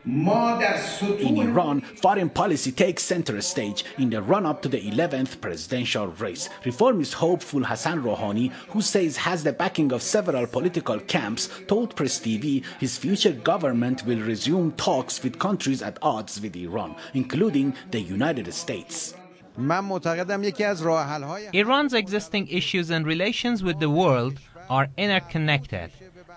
In Iran, foreign policy takes center stage in the run-up to the 11th presidential race. Reformist hopeful Hassan Rouhani, who says has the backing of several political camps, told Press TV his future government will resume talks with countries at odds with Iran, including the United States. Iran's existing issues and relations with the world are interconnected.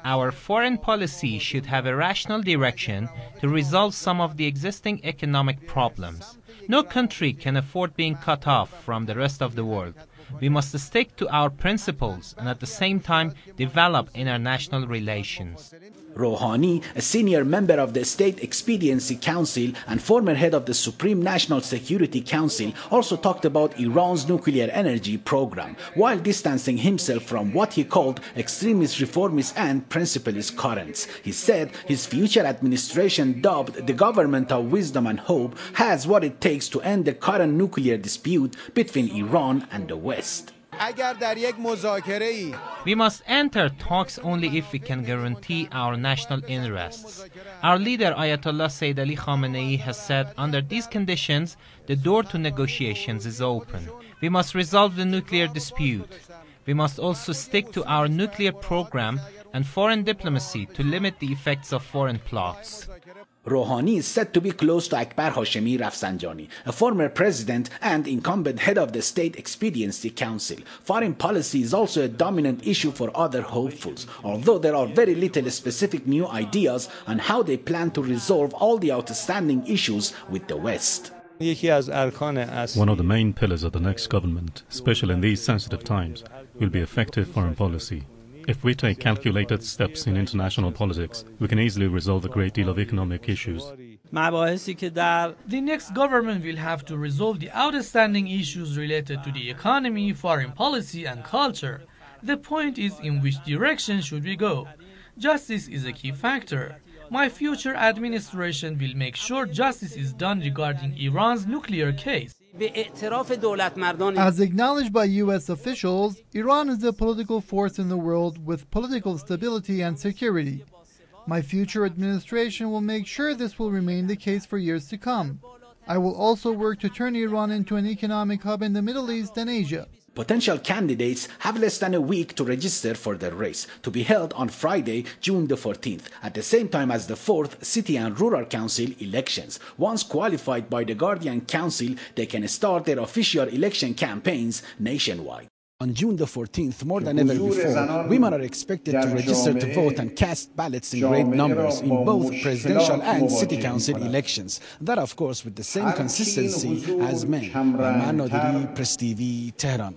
Our foreign policy should have a rational direction to resolve some of the existing economic problems. No country can afford being cut off from the rest of the world. We must stick to our principles and at the same time develop international relations. Rouhani, a senior member of the State Expediency Council and former head of the Supreme National Security Council, also talked about Iran's nuclear energy program, while distancing himself from what he called extremist reformist and principalist currents. He said his future administration, dubbed the government of wisdom and hope, has what it takes to end the current nuclear dispute between Iran and the West. We must enter talks only if we can guarantee our national interests. Our leader Ayatollah Sayyid Ali Khamenei has said under these conditions the door to negotiations is open. We must resolve the nuclear dispute. We must also stick to our nuclear program and foreign diplomacy to limit the effects of foreign plots. Rouhani is said to be close to Akbar Hashemi Rafsanjani, a former president and incumbent head of the State Expediency Council. Foreign policy is also a dominant issue for other hopefuls, although there are very little specific new ideas on how they plan to resolve all the outstanding issues with the West. One of the main pillars of the next government, especially in these sensitive times, will be effective foreign policy. If we take calculated steps in international politics, we can easily resolve a great deal of economic issues. The next government will have to resolve the outstanding issues related to the economy, foreign policy, and culture. The point is, in which direction should we go? Justice is a key factor. My future administration will make sure justice is done regarding Iran's nuclear case. As acknowledged by U.S. officials, Iran is a political force in the world with political stability and security. My future administration will make sure this will remain the case for years to come. I will also work to turn Iran into an economic hub in the Middle East and Asia. Potential candidates have less than a week to register for the race, to be held on Friday, June the 14th, at the same time as the 4th City and Rural Council elections. Once qualified by the Guardian Council, they can start their official election campaigns nationwide. On June the 14th, more than ever before, women are expected to register to vote and cast ballots in great numbers in both presidential and city council elections. That, of course, with the same consistency as men. n.d.a.a. Press TV, Tehran.